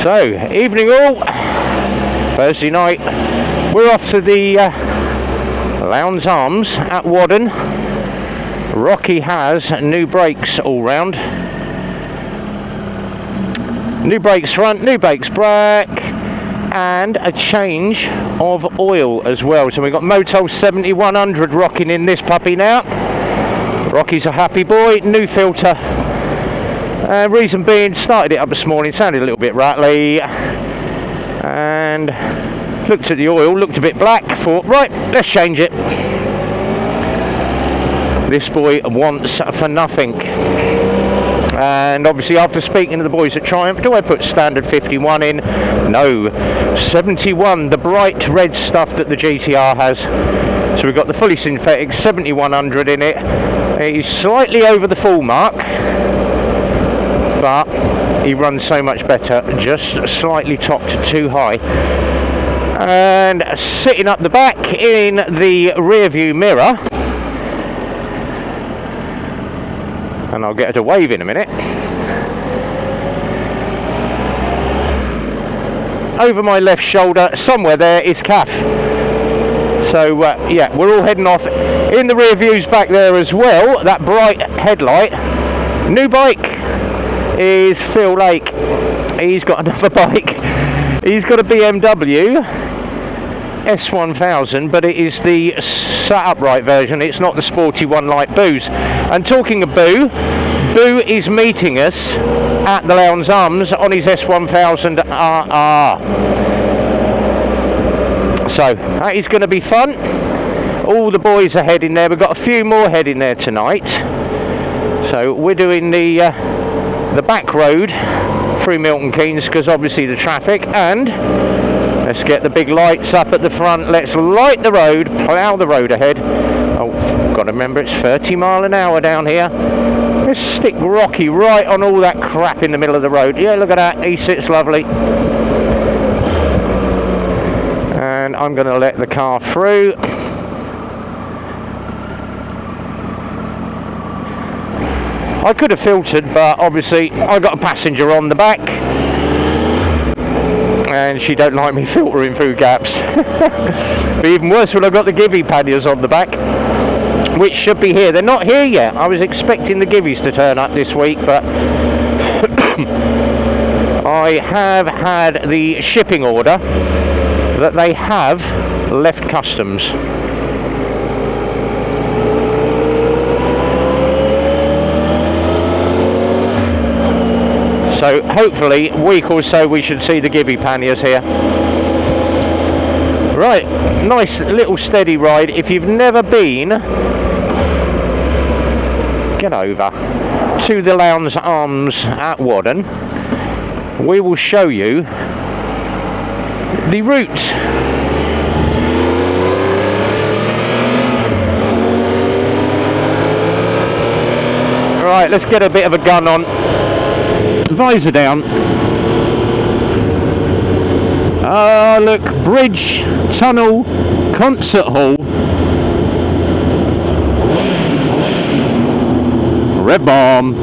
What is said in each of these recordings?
So, evening all, Thursday night, we're off to the Lowndes Arms at Whaddon. Rocky has new brakes all round. New brakes front, new brakes back, and a change of oil as well. So we've got Moto 7100 rocking in this puppy now. Rocky's a happy boy, new filter. Reason being, started it up this morning, sounded a little bit rattly, and looked at the oil, looked a bit black, thought, right, let's change it. This boy wants for nothing. And obviously after speaking to the boys at Triumph, do I put standard 51 in? No, 71, the bright red stuff that the GTR has. So we've got the fully synthetic 7100 in it. It is slightly over the full mark, but he runs so much better, just slightly topped too high. And sitting up the back in the rear view mirror, and I'll get her to wave in a minute, over my left shoulder, somewhere there, is Kath. So yeah, we're all heading off. In the rear views back there as well, that bright headlight. New bike is Phil Lake. He's got another bike. He's got a BMW S1000, but it is the sat upright version. It's not the sporty one like Boo's. And talking of Boo, Boo is meeting us at the Lowndes Arms on his S1000 RR. So that is going to be fun. All the boys are heading there. We've got a few more heading there tonight. So we're doing the back road through Milton Keynes, because obviously the traffic, and let's get the big lights up at the front. Let's light the road, plough the road ahead. Oh, got to remember it's 30 mile an hour down here. Let's stick Rocky right on all that crap in the middle of the road. Yeah, look at that, he sits lovely. And I'm going to let the car through. I could have filtered, but obviously I got a passenger on the back, and she don't like me filtering through gaps. But even worse when I got the Givey panniers on the back, which should be here. They're not here yet. I was expecting the Giveys to turn up this week, but I have had the shipping order that they have left customs. So hopefully a week or so we should see the Givey panniers here. Right, nice little steady ride. If you've never been, get over to the Lowndes Arms at Whaddon. We will show you the route. Right, let's get a bit of a gun on. Visor down. Ah, look, bridge, tunnel, concert hall. Rev bomb.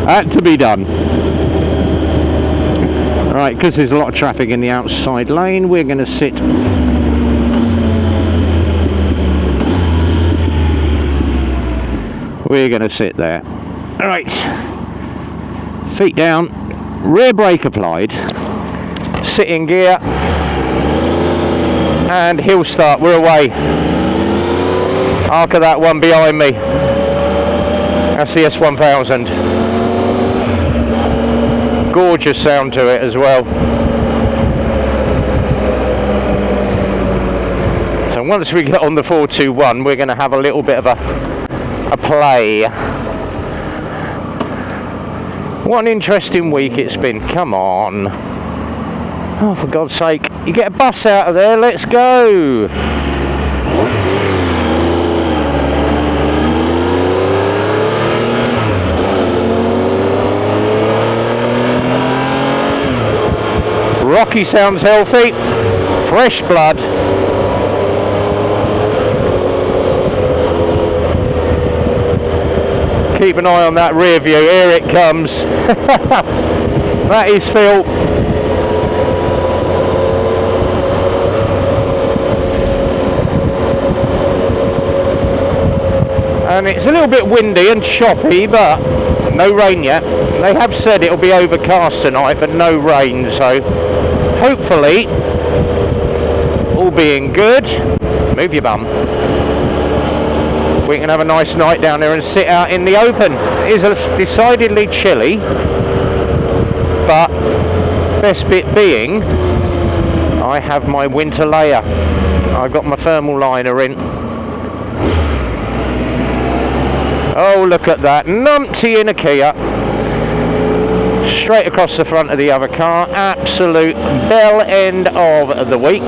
Had to be done. Right, because there's a lot of traffic in the outside lane, we're going to sit. We're going to sit there. Alright, feet down, rear brake applied, sit in gear, and hill start, we're away. Arc of that one behind me, that's the S1000. Gorgeous sound to it as well. So once we get on the 421, we're going to have a little bit of a play. What an interesting week it's been. Come on. Oh, for God's sake. You get a bus out of there. Let's go. Rocky sounds healthy. Fresh blood. Keep an eye on that rear view. Here it comes. That is Phil. And it's a little bit windy and choppy, but no rain yet. They have said it'll be overcast tonight, but no rain, so hopefully, all being good, move your bum, we can have a nice night down there and sit out in the open. It is decidedly chilly, but best bit being, I have my winter layer. I've got my thermal liner in. Oh, look at that, numpty in a Kia. Straight across the front of the other car. Absolute bell end of the week.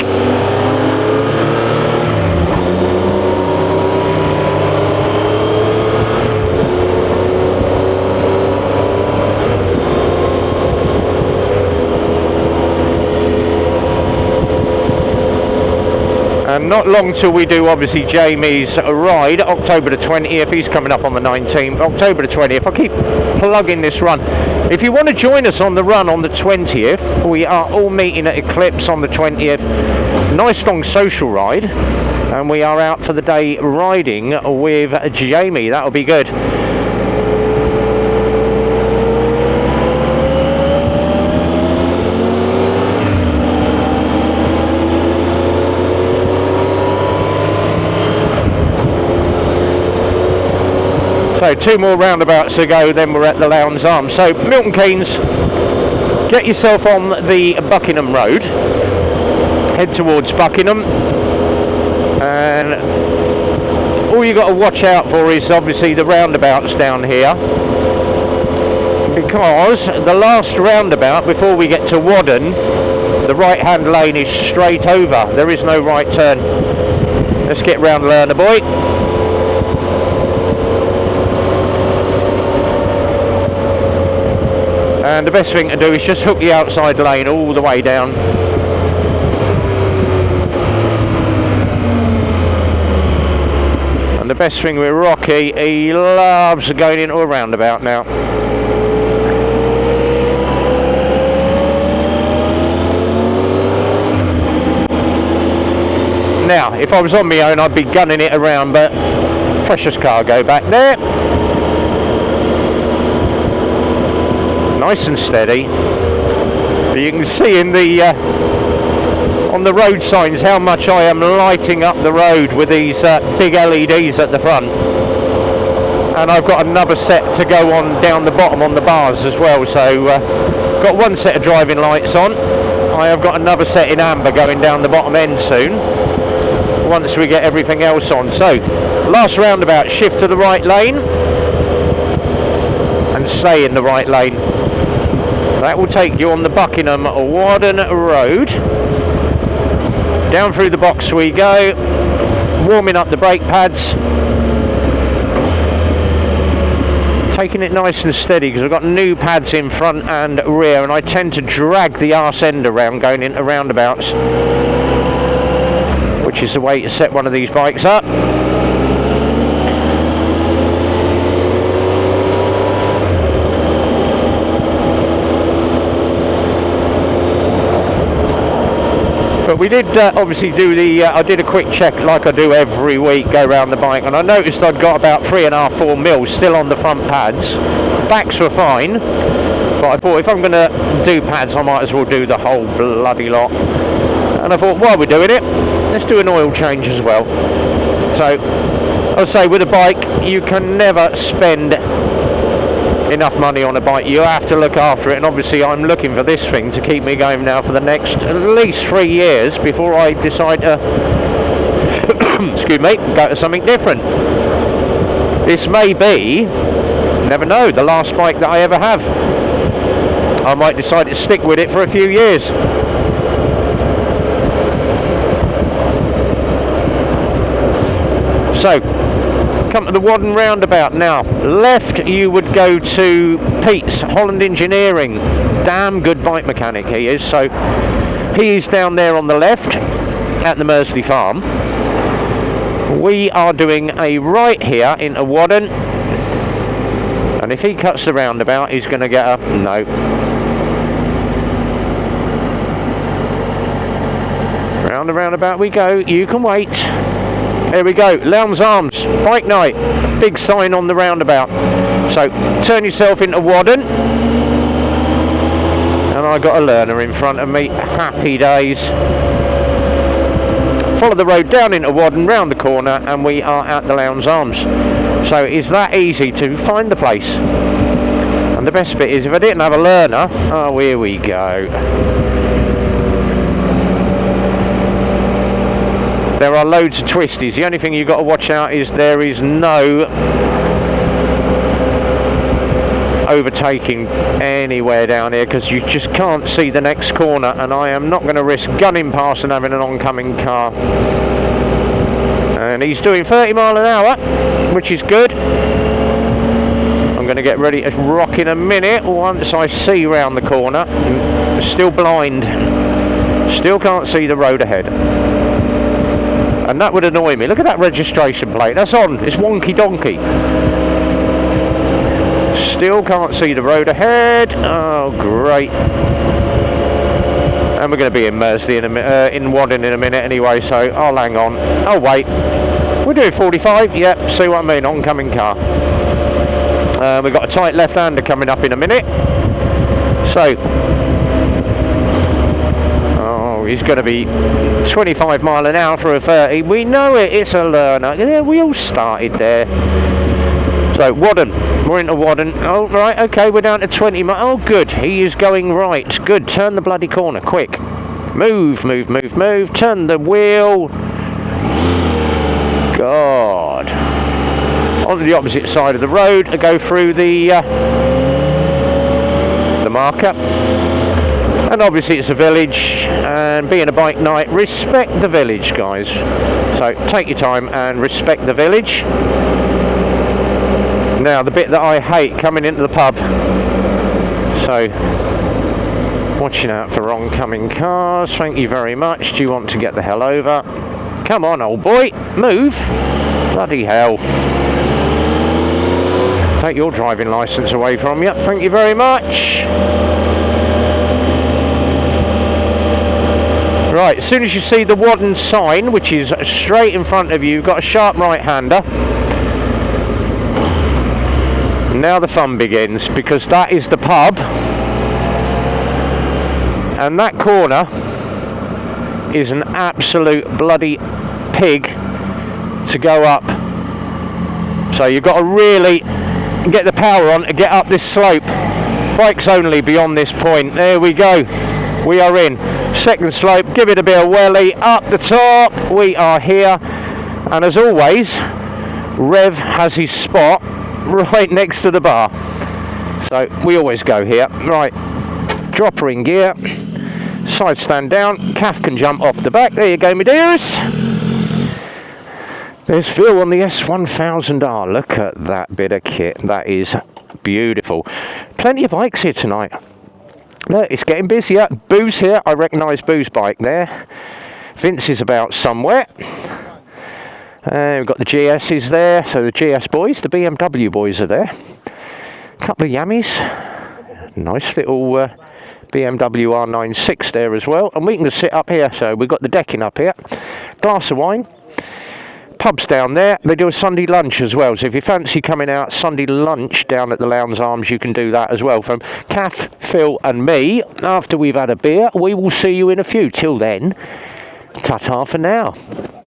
And not long till we do, obviously, Jamie's ride, October the 20th. He's coming up on the 19th, October the 20th. I keep plugging this run. If you want to join us on the run on the 20th, we are all meeting at Eclipse on the 20th. Nice long social ride. And we are out for the day riding with Jamie. That'll be good. So 2 more roundabouts to go, then we're at the Lowndes Arms. So Milton Keynes, get yourself on the Buckingham Road, head towards Buckingham, and all you got to watch out for is obviously the roundabouts down here, because the last roundabout before we get to Whaddon, the right hand lane is straight over. There is no right turn. Let's get round Learner boy. And the best thing to do is just hook the outside lane all the way down. And the best thing with Rocky, he loves going into a roundabout now. Now, if I was on my own, I'd be gunning it around, but precious cargo back there. Nice and steady. But you can see in the on the road signs how much I am lighting up the road with these big LEDs at the front. And I've got another set to go on down the bottom on the bars as well. So got one set of driving lights on. I have got another set in amber going down the bottom end soon, once we get everything else on. So last roundabout, shift to the right lane and stay in the right lane. That will take you on the Buckingham Whaddon Road. Down through the box we go, warming up the brake pads, taking it nice and steady because I've got new pads in front and rear, and I tend to drag the arse end around going into roundabouts, which is the way to set one of these bikes up. But we did obviously do the, I did a quick check like I do every week, go around the bike, and I noticed I'd got about 3.5–4 mil still on the front pads. Backs were fine, but I thought if I'm going to do pads, I might as well do the whole bloody lot. And I thought while we're doing it, let's do an oil change as well. So, I'll say with a bike, you can never spend enough money on a bike. You have to look after it, and obviously I'm looking for this thing to keep me going now for the next at least 3 years before I decide to excuse me, go to something different. This may be, never know, the last bike that I ever have. I might decide to stick with it for a few years. So come to the Whaddon roundabout now. Left you would go to Pete's Holland Engineering. Damn good bike mechanic he is. So he's down there on the left at the Mersley Farm. We are doing a right here into Whaddon, And if he cuts the roundabout, he's going to get a no. Round the roundabout we go. You can wait. There we go. Lowndes Arms bike night. Big sign on the roundabout. So turn yourself into Whaddon. And I got a learner in front of me. Happy days. Follow the road down into Whaddon, round the corner, and we are at the Lowndes Arms. So it's that easy to find the place. And the best bit is, if I didn't have a learner, oh, here we go. There are loads of twisties. The only thing you've got to watch out is there is no overtaking anywhere down here, because you just can't see the next corner, and I am not going to risk gunning past and having an oncoming car. And he's doing 30 mile an hour, which is good. I'm going to get ready to rock in a minute once I see round the corner. Still blind, still can't see the road ahead, and that would annoy me. Look at that registration plate, that's on, it's wonky donkey. Still can't see the road ahead. Oh, great. And we're going to be in Mersey in Whaddon in a minute anyway, so I'll hang on. Oh, wait. We're doing 45. Yep, see what I mean? Oncoming car. We've got a tight left-hander coming up in a minute. So, oh, he's going to be 25 mile an hour for a 30. We know it. It's a learner. Yeah, we all started there. So, Whaddon. We're into Whaddon. Oh, right, okay, we're down to 20 miles. Oh, good. He is going right. Good. Turn the bloody corner, quick. Move, move, move, move. Turn the wheel. God. Onto the opposite side of the road to go through the marker. And obviously it's a village, and being a bike night, respect the village, guys. So, take your time and respect the village. Now, the bit that I hate, coming into the pub. So, watching out for oncoming cars. Thank you very much. Do you want to get the hell over? Come on, old boy. Move. Bloody hell. Take your driving licence away from you. Thank you very much. Right, as soon as you see the Whaddon sign, which is straight in front of you, you've got a sharp right-hander. Now the fun begins, because that is the pub, and that corner is an absolute bloody pig to go up. So you've got to really get the power on to get up this slope. Bikes only beyond this point. There we go. We are in. Second slope, give it a bit of welly, up the top. We are here, and as always, Rev has his spot right next to the bar, so we always go here. Right, dropper in gear, side stand down, calf can jump off the back. There you go, my dears. There's Phil on the S1000R. Look at that bit of kit, that is beautiful. Plenty of bikes here tonight. Look, it's getting busier. Boo's here, I recognise Boo's bike there. Vince is about somewhere. We've got the GS's there, so the GS boys, the BMW boys are there. A couple of Yammies. Nice little BMW R96 there as well. And we can just sit up here, so we've got the decking up here. Glass of wine. Pubs down there. They do a Sunday lunch as well, so if you fancy coming out Sunday lunch down at the Lowndes Arms, you can do that as well. From Kath, Phil and me, after we've had a beer, we will see you in a few. Till then, ta-ta for now.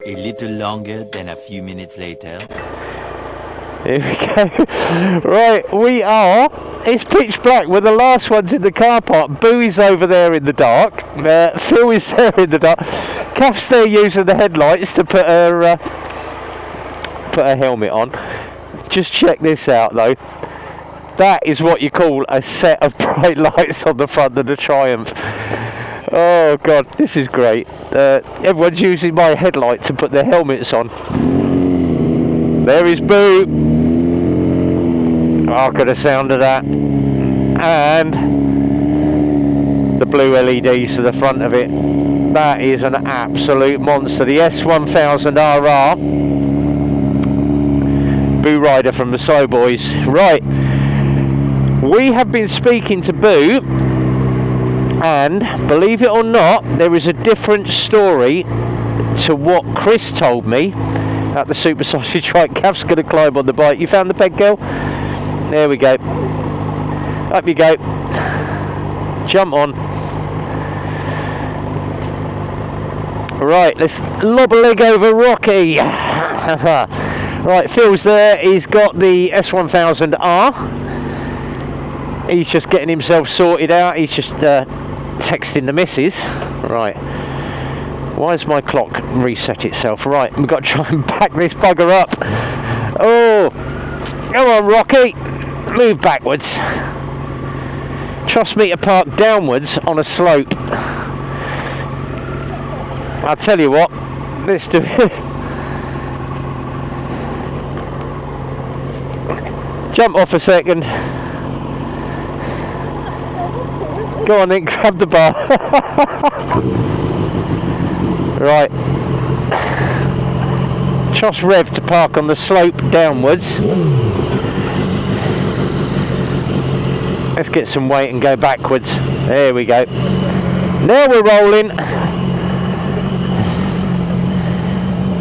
A little longer than a few minutes later. Here we go. Right, we are. It's pitch black. We're the last ones in the car park. Boo is over there in the dark. Phil is there in the dark. Kath's there using the headlights to put her helmet on. Just check this out though. That is what you call a set of bright lights on the front of the Triumph. Oh god, this is great. Everyone's using my headlight to put their helmets on. There is Boo. Hark at the sound of that. And the blue LEDs to the front of it. That is an absolute monster. The S1000RR. Boo Rider from the So Boys. Right. We have been speaking to Boo, and believe it or not, there is a different story to what Chris told me at the Super Sausage. Right, Cav's going to climb on the bike. You found the peg, girl? There we go. Up you go. Jump on. Right, let's lob a leg over Rocky. Right, Phil's there. He's got the S1000R. He's just getting himself sorted out. He's just texting the missus. Right. Why has my clock reset itself? Right, we've got to try and back this bugger up. Oh, come on, Rocky. Move backwards. Trust me to park downwards on a slope. I'll tell you what, let's do it. Jump off a second. Go on then, grab the bar. Right. Trust Rev to park on the slope downwards. Let's get some weight and go backwards. There we go. Now we're rolling.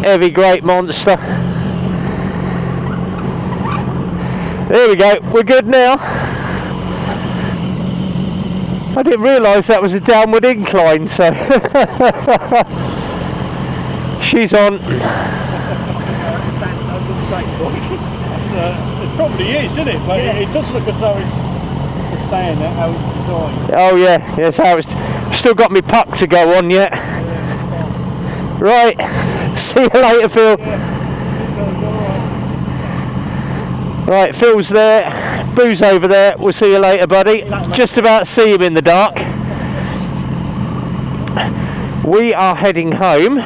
Heavy great monster. There we go. We're good now. I didn't realise that was a downward incline, so she's on. It probably is, isn't it? But yeah. It does look as though it's staying there, how it's designed. Oh yeah, yes, how it's still got me puck to go on yet. Right, see you later, Phil. Right, Phil's there, Boo's over there. We'll see you later, buddy. Just about see him in the dark. We are heading home.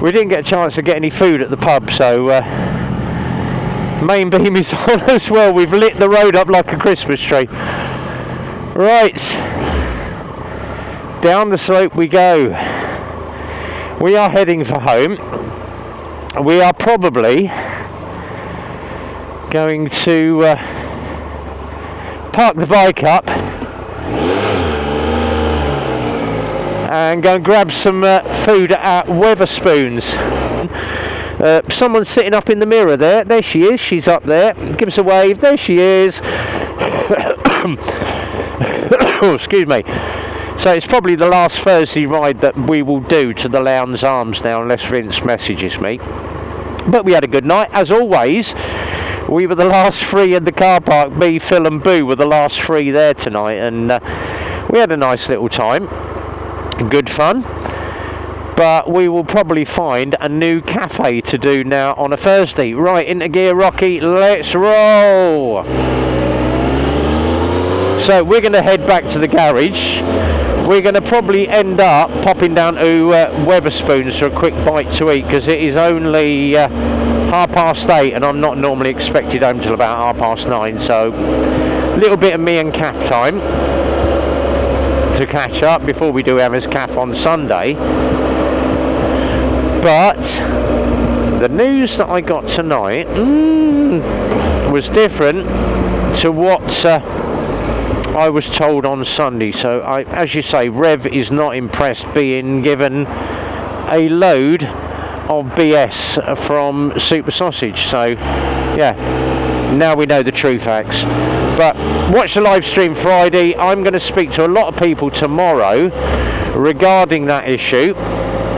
We didn't get a chance to get any food at the pub, so main beam is on as well. We've lit the road up like a Christmas tree. Right, down the slope we go. We are heading for home. We are probably going to park the bike up and go and grab some food at Wetherspoons. Someone's sitting up in the mirror there. There she is. She's up there. Give us a wave. There she is. Oh, excuse me. So it's probably the last Thursday ride that we will do to the Lowndes Arms now, unless Vince messages me. But we had a good night, as always. We were the last three in the car park. Me, Phil and Boo were the last three there tonight, and we had a nice little time. Good fun. But we will probably find a new cafe to do now on a Thursday. Right, into gear, Rocky. Let's roll. So we're going to head back to the garage. We're going to probably end up popping down to Wetherspoons for a quick bite to eat, because it is only 8:30 and I'm not normally expected home till about 9:30, so a little bit of me and Kath time to catch up before we do Emma's Kath on Sunday. But the news that I got tonight was different to what I was told on Sunday. So as you say, Rev is not impressed being given a load of BS from Super Sausage. So yeah, now we know the true facts. But watch the live stream Friday. I'm going to speak to a lot of people tomorrow regarding that issue,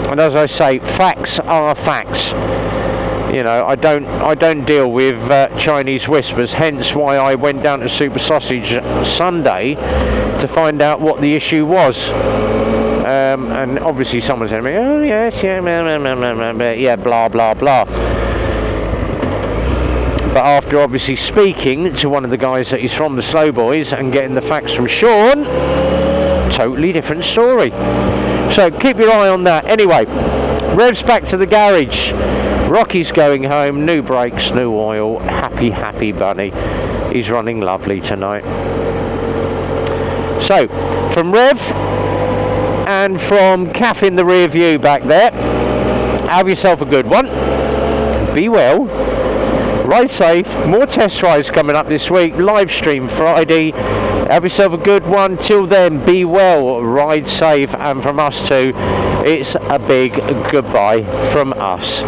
and as I say, facts are facts. You know, I don't deal with Chinese whispers, hence why I went down to Super Sausage Sunday to find out what the issue was. And obviously someone said to me, oh yes, yeah, yeah, blah blah blah. But after obviously speaking to one of the guys that is from the Slow Boys and getting the facts from Sean, totally different story. So keep your eye on that. Anyway, Rev's back to the garage. Rocky's going home, new brakes, new oil, happy bunny. He's running lovely tonight. So, from Rev and from Kath in the rear view back there, have yourself a good one. Be well. ride safe. More test rides coming up this week. Live stream Friday. Have yourself a good one. Till then, be well, ride safe, and from us too, it's a big goodbye from us.